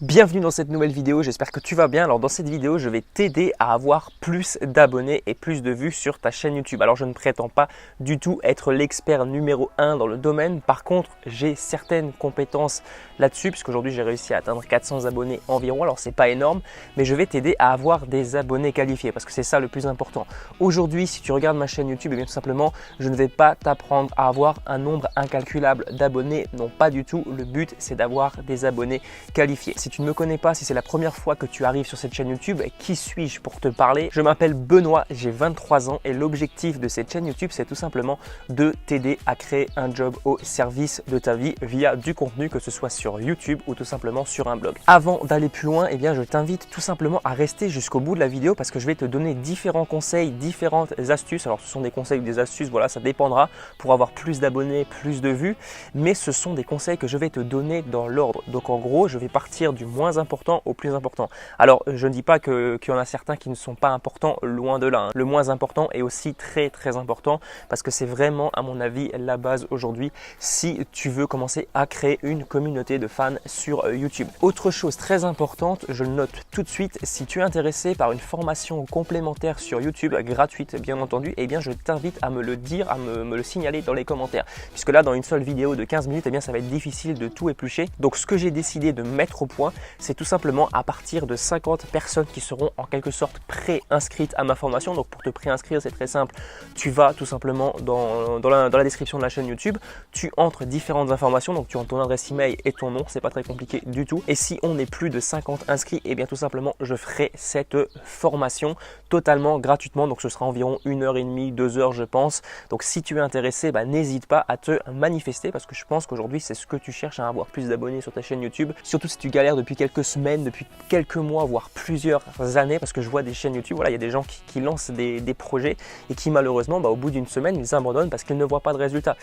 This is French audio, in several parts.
Bienvenue dans cette nouvelle vidéo, j'espère que tu vas bien. Alors dans cette vidéo, je vais t'aider à avoir plus d'abonnés et plus de vues sur ta chaîne YouTube. Alors je ne prétends pas du tout être l'expert numéro 1 dans le domaine. Par contre, j'ai certaines compétences là-dessus puisqu'aujourd'hui j'ai réussi à atteindre 400 abonnés environ. Alors c'est pas énorme, mais je vais t'aider à avoir des abonnés qualifiés parce que c'est ça le plus important. Aujourd'hui, si tu regardes ma chaîne YouTube, eh bien tout simplement, je ne vais pas t'apprendre à avoir un nombre incalculable d'abonnés. Non, pas du tout. Le but, c'est d'avoir des abonnés qualifiés. Si tu ne me connais pas, si c'est la première fois que tu arrives sur cette chaîne YouTube, qui suis-je pour te parler? Je m'appelle Benoît, j'ai 23 ans et l'objectif de cette chaîne YouTube, c'est tout simplement de t'aider à créer un job au service de ta vie via du contenu, que ce soit sur YouTube ou tout simplement sur un blog. Avant d'aller plus loin, eh bien, je t'invite tout simplement à rester jusqu'au bout de la vidéo parce que je vais te donner différents conseils, différentes astuces. Alors, ce sont des conseils ou des astuces, voilà, ça dépendra pour avoir plus d'abonnés, plus de vues, mais ce sont des conseils que je vais te donner dans l'ordre. Donc, en gros, je vais partir du moins important au plus important. Alors, je ne dis pas qu'il y en a certains qui ne sont pas importants, loin de là. Le moins important est aussi très important parce que c'est vraiment, à mon avis, la base aujourd'hui si tu veux commencer à créer une communauté de fans sur YouTube. Autre chose très importante, je le note tout de suite, si tu es intéressé par une formation complémentaire sur YouTube, gratuite bien entendu, eh bien je t'invite à me le dire, à me le signaler dans les commentaires. Puisque là, dans une seule vidéo de 15 minutes, eh bien ça va être difficile de tout éplucher. Donc ce que j'ai décidé de mettre au point, c'est tout simplement à partir de 50 personnes qui seront en quelque sorte pré-inscrites à ma formation. Donc pour te pré-inscrire, c'est très simple. Tu vas tout simplement dans la description de la chaîne YouTube, tu entres différentes informations. Donc tu entres ton adresse email et ton nom, c'est pas très compliqué du tout. Et si on est plus de 50 inscrits, eh bien tout simplement, je ferai cette formation totalement gratuitement. Donc ce sera environ 1h30, 2h je pense. Donc si tu es intéressé, n'hésite pas à te manifester parce que je pense qu'aujourd'hui c'est ce que tu cherches, à avoir plus d'abonnés sur ta chaîne YouTube. Surtout si tu galères depuis quelques semaines, depuis quelques mois, voire plusieurs années, parce que je vois des chaînes YouTube, voilà, il y a des gens qui lancent des projets et qui malheureusement, au bout d'une semaine, ils abandonnent parce qu'ils ne voient pas de résultats.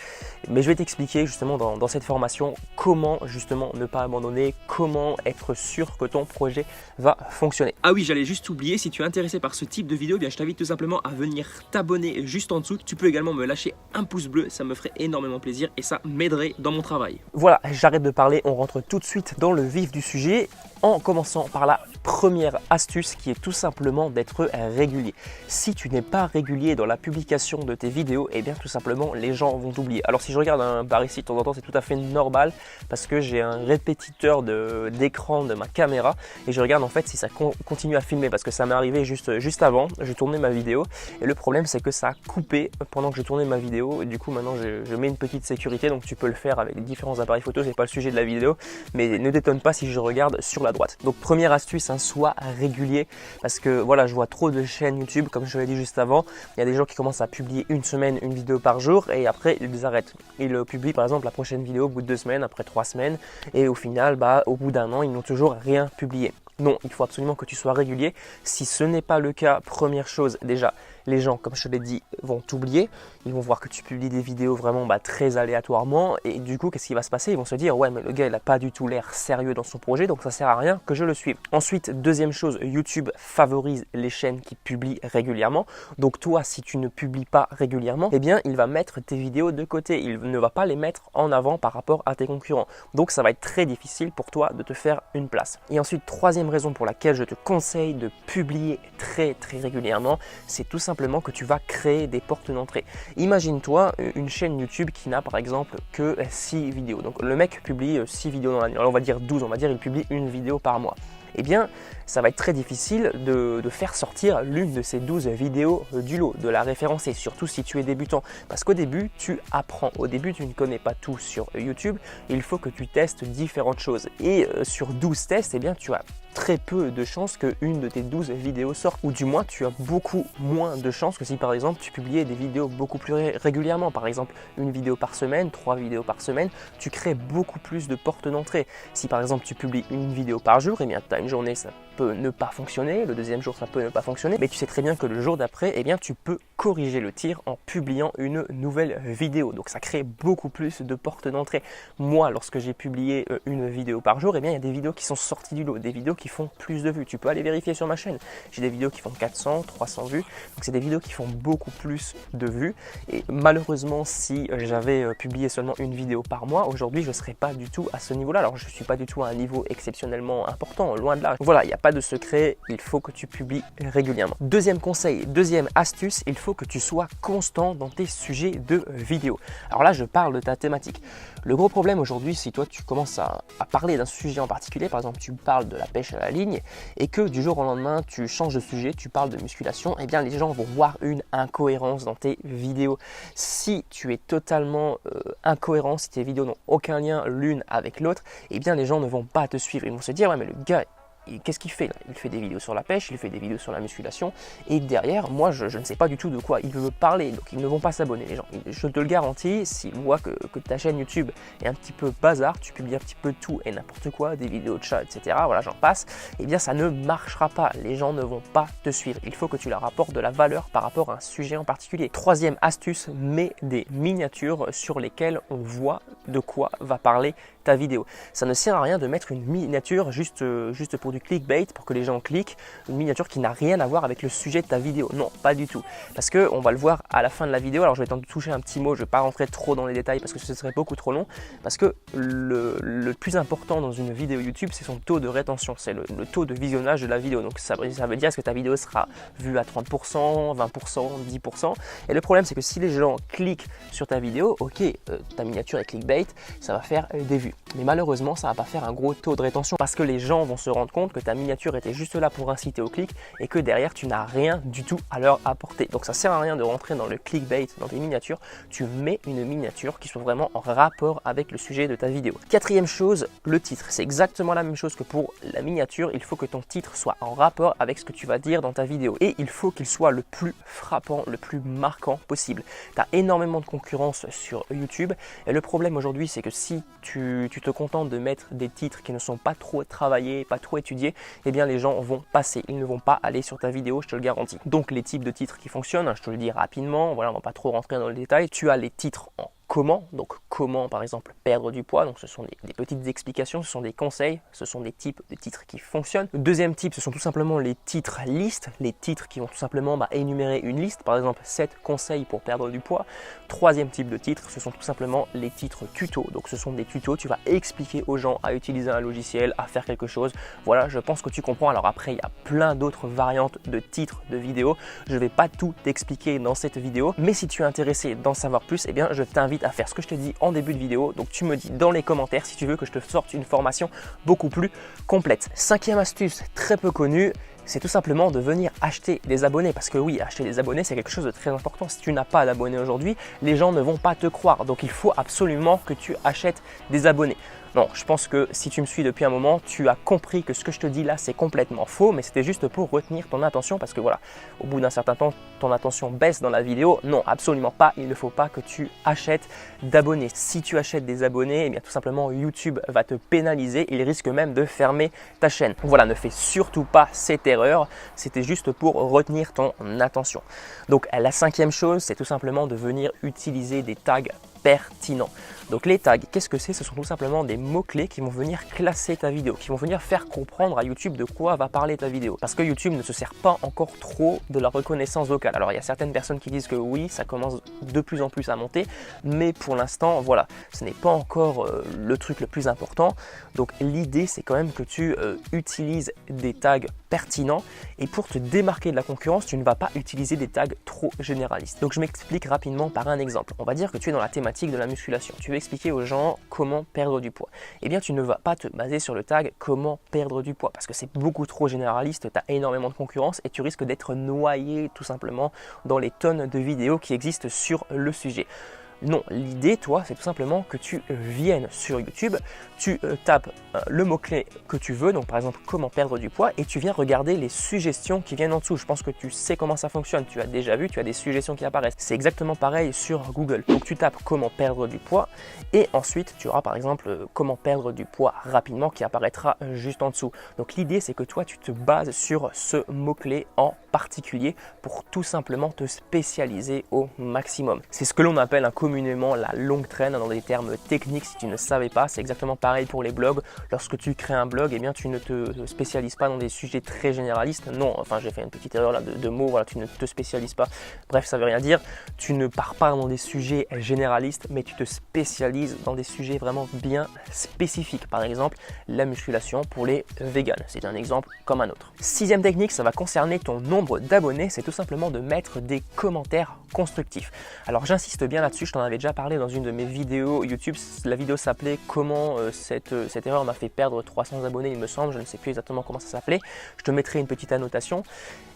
Mais je vais t'expliquer justement dans cette formation comment justement ne pas abandonner, comment être sûr que ton projet va fonctionner. Ah oui, j'allais juste oublier, si tu es intéressé par ce type de vidéo, bien je t'invite tout simplement à venir t'abonner juste en dessous. Tu peux également me lâcher un pouce bleu, ça me ferait énormément plaisir et ça m'aiderait dans mon travail. Voilà, j'arrête de parler, on rentre tout de suite dans le vif du sujet en commençant par la première astuce qui est tout simplement d'être régulier. Si tu n'es pas régulier dans la publication de tes vidéos, eh bien tout simplement les gens vont t'oublier. Alors si je regarde par ici de temps en temps, c'est tout à fait normal parce que j'ai un répétiteur d'écran de ma caméra et je regarde en fait si ça continue à filmer parce que ça m'est arrivé juste avant, je tournais ma vidéo et le problème c'est que ça a coupé pendant que je tournais ma vidéo et du coup maintenant je mets une petite sécurité, donc tu peux le faire avec différents appareils photo, c'est pas le sujet de la vidéo, mais ne t'étonne pas si je regarde sur la droite. Donc première astuce, sois régulier parce que voilà, je vois trop de chaînes YouTube, comme je l'ai dit juste avant, il y a des gens qui commencent à publier une semaine une vidéo par jour et après ils les arrêtent. Ils publient par exemple la prochaine vidéo au bout de 2 semaines, après 3 semaines et au final au bout d'un an ils n'ont toujours rien publié. Non, il faut absolument que tu sois régulier. Si ce n'est pas le cas, première chose, déjà, les gens, comme je te l'ai dit, vont t'oublier. Ils vont voir que tu publies des vidéos vraiment très aléatoirement. Et du coup, qu'est-ce qui va se passer? Ils vont se dire, ouais, mais le gars, il n'a pas du tout l'air sérieux dans son projet, donc ça ne sert à rien que je le suive. Ensuite, deuxième chose, YouTube favorise les chaînes qui publient régulièrement. Donc toi, si tu ne publies pas régulièrement, eh bien, il va mettre tes vidéos de côté. Il ne va pas les mettre en avant par rapport à tes concurrents. Donc, ça va être très difficile pour toi de te faire une place. Et ensuite, troisième raison pour laquelle je te conseille de publier très régulièrement, c'est tout simplement que tu vas créer des portes d'entrée. Imagine-toi une chaîne YouTube qui n'a par exemple que 6 vidéos. Donc le mec publie 6 vidéos dans l'année. Alors on va dire 12, on va dire il publie une vidéo par mois. Eh bien, ça va être très difficile de faire sortir l'une de ces 12 vidéos du lot, de la référencer, surtout si tu es débutant. Parce qu'au début, tu apprends. Au début, tu ne connais pas tout sur YouTube. Il faut que tu testes différentes choses. Et sur 12 tests, eh bien, tu as très peu de chances qu'une de tes 12 vidéos sorte. Ou du moins, tu as beaucoup moins de chances que si par exemple, tu publiais des vidéos beaucoup plus régulièrement. Par exemple, une vidéo par semaine, 3 vidéos par semaine, tu crées beaucoup plus de portes d'entrée. Si par exemple, tu publies une vidéo par jour, eh bien, tu as une journée, ça peut ne pas fonctionner, le deuxième jour ça peut ne pas fonctionner, mais tu sais très bien que le jour d'après, eh bien tu peux corriger le tir en publiant une nouvelle vidéo. Donc ça crée beaucoup plus de portes d'entrée. Moi, lorsque j'ai publié une vidéo par jour, eh bien il y a des vidéos qui sont sorties du lot, des vidéos qui qui font plus de vues. Tu peux aller vérifier sur ma chaîne. J'ai des vidéos qui font 400, 300 vues. Donc c'est des vidéos qui font beaucoup plus de vues. Et malheureusement, si j'avais publié seulement une vidéo par mois, aujourd'hui je ne serais pas du tout à ce niveau-là. Alors je ne suis pas du tout à un niveau exceptionnellement important, loin de là. Voilà, il n'y a pas de secret, il faut que tu publies régulièrement. Deuxième conseil, deuxième astuce, il faut que tu sois constant dans tes sujets de vidéo. Alors là, je parle de ta thématique. Le gros problème aujourd'hui, si toi tu commences à parler d'un sujet en particulier, par exemple tu parles de la pêche à la ligne et que du jour au lendemain tu changes de sujet, tu parles de musculation, eh bien les gens vont voir une incohérence dans tes vidéos. Si tu es totalement incohérent, si tes vidéos n'ont aucun lien l'une avec l'autre, eh bien les gens ne vont pas te suivre. Ils vont se dire ouais mais le gars, qu'est-ce qu'il fait là? Il fait des vidéos sur la pêche, il fait des vidéos sur la musculation et derrière, moi je ne sais pas du tout de quoi il veut parler, donc ils ne vont pas s'abonner les gens. Je te le garantis, s'ils voient que ta chaîne YouTube est un petit peu bazar, tu publies un petit peu tout et n'importe quoi, des vidéos de chat, etc., voilà j'en passe, eh bien ça ne marchera pas, les gens ne vont pas te suivre. Il faut que tu leur apportes de la valeur par rapport à un sujet en particulier. Troisième astuce, mets des miniatures sur lesquelles on voit de quoi va parler ta vidéo. Ça ne sert à rien de mettre une miniature juste pour du clickbait, pour que les gens cliquent, une miniature qui n'a rien à voir avec le sujet de ta vidéo. Non, pas du tout. Parce que on va le voir à la fin de la vidéo. Alors je vais t'en toucher un petit mot, je ne vais pas rentrer trop dans les détails parce que ce serait beaucoup trop long. Parce que le plus important dans une vidéo YouTube, c'est son taux de rétention, c'est le taux de visionnage de la vidéo. Donc ça veut dire est-ce que ta vidéo sera vue à 30%, 20%, 10%. Et le problème, c'est que si les gens cliquent sur ta vidéo, ok, ta miniature est clickbait, ça va faire des vues. Mais malheureusement, ça ne va pas faire un gros taux de rétention parce que les gens vont se rendre compte que ta miniature était juste là pour inciter au clic et que derrière, tu n'as rien du tout à leur apporter. Donc ça ne sert à rien de rentrer dans le clickbait dans tes miniatures. Tu mets une miniature qui soit vraiment en rapport avec le sujet de ta vidéo. Quatrième chose, le titre. C'est exactement la même chose que pour la miniature. Il faut que ton titre soit en rapport avec ce que tu vas dire dans ta vidéo. Et il faut qu'il soit le plus frappant, le plus marquant possible. Tu as énormément de concurrence sur YouTube. Et le problème aujourd'hui, c'est que si tu te contentes de mettre des titres qui ne sont pas trop travaillés, pas trop étudiés, eh bien les gens vont passer, ils ne vont pas aller sur ta vidéo, je te le garantis. Donc les types de titres qui fonctionnent, je te le dis rapidement, voilà, on ne va pas trop rentrer dans le détail. Tu as les titres en comment, donc comment par exemple perdre du poids, donc ce sont des petites explications, ce sont des conseils, ce sont des types de titres qui fonctionnent. Le deuxième type, ce sont tout simplement les titres listes, les titres qui vont tout simplement énumérer une liste, par exemple 7 conseils pour perdre du poids. Troisième type de titres, ce sont tout simplement les titres tutos, donc ce sont des tutos, tu vas expliquer aux gens à utiliser un logiciel, à faire quelque chose. Voilà, je pense que tu comprends. Alors après, il y a plein d'autres variantes de titres de vidéos, je ne vais pas tout t'expliquer dans cette vidéo, mais si tu es intéressé d'en savoir plus, eh bien je t'invite à faire ce que je te dis en début de vidéo. Donc tu me dis dans les commentaires si tu veux que je te sorte une formation beaucoup plus complète. Cinquième astuce, très peu connue, c'est tout simplement de venir acheter des abonnés. Parce que oui, acheter des abonnés, c'est quelque chose de très important. Si tu n'as pas d'abonnés aujourd'hui, les gens ne vont pas te croire. Donc il faut absolument que tu achètes des abonnés. Non, je pense que si tu me suis depuis un moment, tu as compris que ce que je te dis là, c'est complètement faux, mais c'était juste pour retenir ton attention parce que voilà, au bout d'un certain temps, ton attention baisse dans la vidéo. Non, absolument pas, il ne faut pas que tu achètes d'abonnés. Si tu achètes des abonnés, eh bien tout simplement YouTube va te pénaliser, il risque même de fermer ta chaîne. Voilà, ne fais surtout pas cette erreur, c'était juste pour retenir ton attention. Donc la cinquième chose, c'est tout simplement de venir utiliser des tags pertinents. Donc les tags, qu'est-ce que c'est? Ce sont tout simplement des mots-clés qui vont venir classer ta vidéo, qui vont venir faire comprendre à YouTube de quoi va parler ta vidéo. Parce que YouTube ne se sert pas encore trop de la reconnaissance vocale. Alors il y a certaines personnes qui disent que oui, ça commence de plus en plus à monter, mais pour l'instant, voilà, ce n'est pas encore le truc le plus important. Donc l'idée, c'est quand même que tu utilises des tags pertinents et pour te démarquer de la concurrence, tu ne vas pas utiliser des tags trop généralistes. Donc je m'explique rapidement par un exemple. On va dire que tu es dans la thématique de la musculation. Tu veux expliquer aux gens comment perdre du poids. Eh bien, tu ne vas pas te baser sur le tag comment perdre du poids parce que c'est beaucoup trop généraliste, tu as énormément de concurrence et tu risques d'être noyé tout simplement dans les tonnes de vidéos qui existent sur le sujet. Non, l'idée, toi, c'est tout simplement que tu viennes sur YouTube, tu tapes le mot-clé que tu veux, donc par exemple comment perdre du poids, et tu viens regarder les suggestions qui viennent en dessous. Je pense que tu sais comment ça fonctionne, tu as déjà vu, tu as des suggestions qui apparaissent. C'est exactement pareil sur Google. Donc tu tapes comment perdre du poids, et ensuite tu auras par exemple comment perdre du poids rapidement qui apparaîtra juste en dessous. Donc l'idée, c'est que toi, tu te bases sur ce mot-clé en particulier pour tout simplement te spécialiser au maximum. C'est ce que l'on appelle un communément la longue traîne dans des termes techniques si tu ne savais pas. C'est exactement pareil pour les blogs. Lorsque tu crées un blog, eh bien, tu ne te spécialises pas dans des sujets très généralistes. Non, enfin j'ai fait une petite erreur là de mots, voilà, tu ne te spécialises pas. Bref, ça veut rien dire. Tu ne pars pas dans des sujets généralistes, mais tu te spécialises dans des sujets vraiment bien spécifiques. Par exemple, la musculation pour les véganes. C'est un exemple comme un autre. Sixième technique, ça va concerner ton nombre d'abonnés. C'est tout simplement de mettre des commentaires constructifs. Alors j'insiste bien là-dessus, je t'en avais déjà parlé dans une de mes vidéos YouTube. La vidéo s'appelait comment cette erreur m'a fait perdre 300 abonnés il me semble, je ne sais plus exactement comment ça s'appelait. Je te mettrai une petite annotation.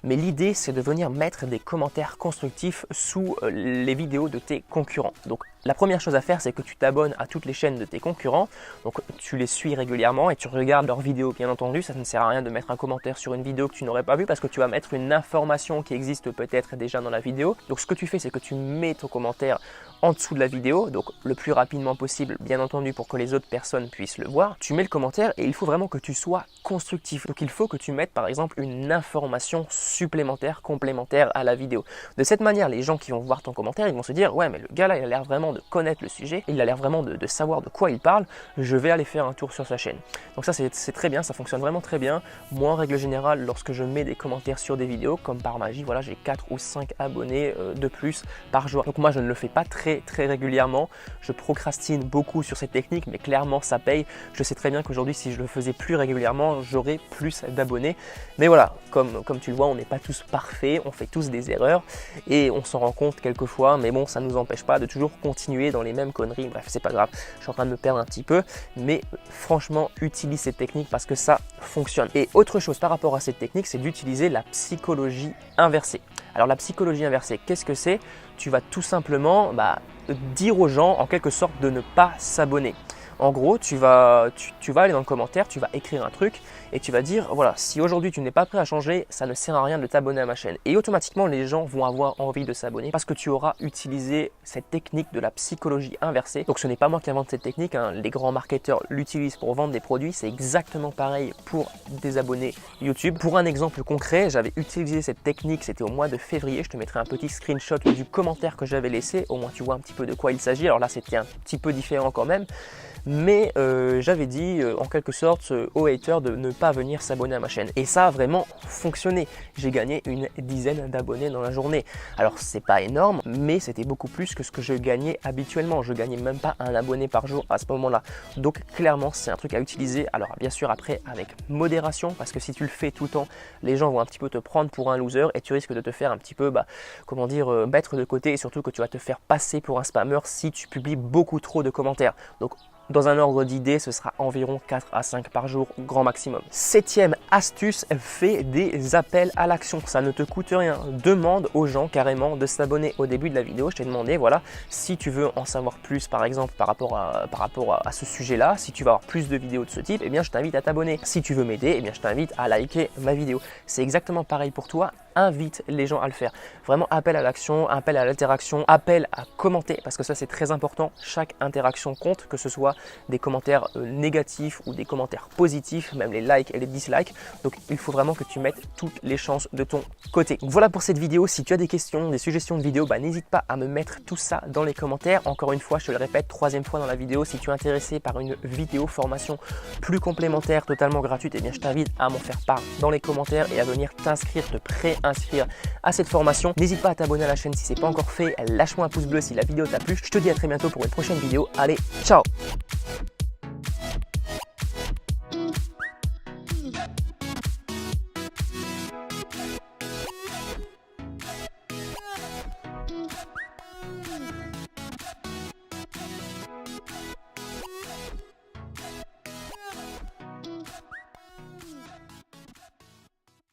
Mais l'idée c'est de venir mettre des commentaires constructifs sous les vidéos de tes concurrents. Donc la première chose à faire, c'est que tu t'abonnes à toutes les chaînes de tes concurrents. Donc tu les suis régulièrement et tu regardes leurs vidéos bien entendu. Ça ne sert à rien de mettre un commentaire sur une vidéo que tu n'aurais pas vue parce que tu vas mettre une information qui existe peut-être déjà dans la vidéo. Donc ce que tu fais, c'est que tu mets ton commentaire en dessous de la vidéo, donc le plus rapidement possible, bien entendu, pour que les autres personnes puissent le voir. Tu mets le commentaire et il faut vraiment que tu sois constructif. Donc il faut que tu mettes par exemple une information supplémentaire, complémentaire à la vidéo. De cette manière, les gens qui vont voir ton commentaire, ils vont se dire « Ouais, mais le gars là, il a l'air vraiment de connaître le sujet, il a l'air vraiment de savoir de quoi il parle, je vais aller faire un tour sur sa chaîne. » Donc ça, c'est très bien, ça fonctionne vraiment très bien. Moi, en règle générale, lorsque je mets des commentaires sur des vidéos, comme par magie, voilà, j'ai 4 ou 5 abonnés de plus par jour. Donc moi, je ne le fais pas très régulièrement. Je procrastine beaucoup sur cette technique, mais clairement ça paye. Je sais très bien qu'aujourd'hui, si je le faisais plus régulièrement, j'aurais plus d'abonnés. Mais voilà, comme tu le vois, on n'est pas tous parfaits, on fait tous des erreurs et on s'en rend compte quelquefois, mais bon, ça ne nous empêche pas de toujours continuer dans les mêmes conneries. Bref, c'est pas grave, je suis en train de me perdre un petit peu, mais franchement, utilise cette technique parce que ça fonctionne. Et autre chose par rapport à cette technique, c'est d'utiliser la psychologie inversée. Alors la psychologie inversée, qu'est-ce que c'est? Tu vas tout simplement dire aux gens en quelque sorte de ne pas s'abonner. En gros, tu vas aller dans le commentaire, tu vas écrire un truc et tu vas dire voilà, si aujourd'hui tu n'es pas prêt à changer, ça ne sert à rien de t'abonner à ma chaîne. Et automatiquement, les gens vont avoir envie de s'abonner parce que tu auras utilisé cette technique de la psychologie inversée. Donc ce n'est pas moi qui invente cette technique, hein. Les grands marketeurs l'utilisent pour vendre des produits. C'est exactement pareil pour des abonnés YouTube. Pour un exemple concret, j'avais utilisé cette technique, c'était au mois de février. Je te mettrai un petit screenshot du commentaire que j'avais laissé. Au moins tu vois un petit peu de quoi il s'agit. Alors là, c'était un petit peu différent quand même. Mais j'avais dit en quelque sorte aux haters de ne pas venir s'abonner à ma chaîne. Et ça a vraiment fonctionné. J'ai gagné une dizaine d'abonnés dans la journée. Alors c'est pas énorme, mais c'était beaucoup plus que ce que je gagnais habituellement. Je gagnais même pas un abonné par jour à ce moment-là. Donc clairement, c'est un truc à utiliser. Alors bien sûr après avec modération, parce que si tu le fais tout le temps, les gens vont un petit peu te prendre pour un loser et tu risques de te faire un petit peu, mettre de côté et surtout que tu vas te faire passer pour un spammer si tu publies beaucoup trop de commentaires. Donc dans un ordre d'idée, ce sera environ 4 à 5 par jour, grand maximum. Septième astuce, fais des appels à l'action. Ça ne te coûte rien. Demande aux gens carrément de s'abonner. Au début de la vidéo, je t'ai demandé, voilà, si tu veux en savoir plus, par exemple, par rapport à ce sujet-là, si tu veux avoir plus de vidéos de ce type, eh bien, je t'invite à t'abonner. Si tu veux m'aider, eh bien, je t'invite à liker ma vidéo. C'est exactement pareil pour toi. Invite les gens à le faire. Vraiment appel à l'action, appel à l'interaction, appel à commenter parce que ça c'est très important. Chaque interaction compte, que ce soit des commentaires négatifs ou des commentaires positifs, même les likes et les dislikes. Donc il faut vraiment que tu mettes toutes les chances de ton côté. Donc, voilà pour cette vidéo. Si tu as des questions, des suggestions de vidéos, n'hésite pas à me mettre tout ça dans les commentaires. Encore une fois, je te le répète, troisième fois dans la vidéo, si tu es intéressé par une vidéo formation plus complémentaire, totalement gratuite, eh bien je t'invite à m'en faire part dans les commentaires et à venir t'inscrire, te inscrire à cette formation. N'hésite pas à t'abonner à la chaîne si ce n'est pas encore fait. Lâche-moi un pouce bleu si la vidéo t'a plu. Je te dis à très bientôt pour une prochaine vidéo. Allez, ciao!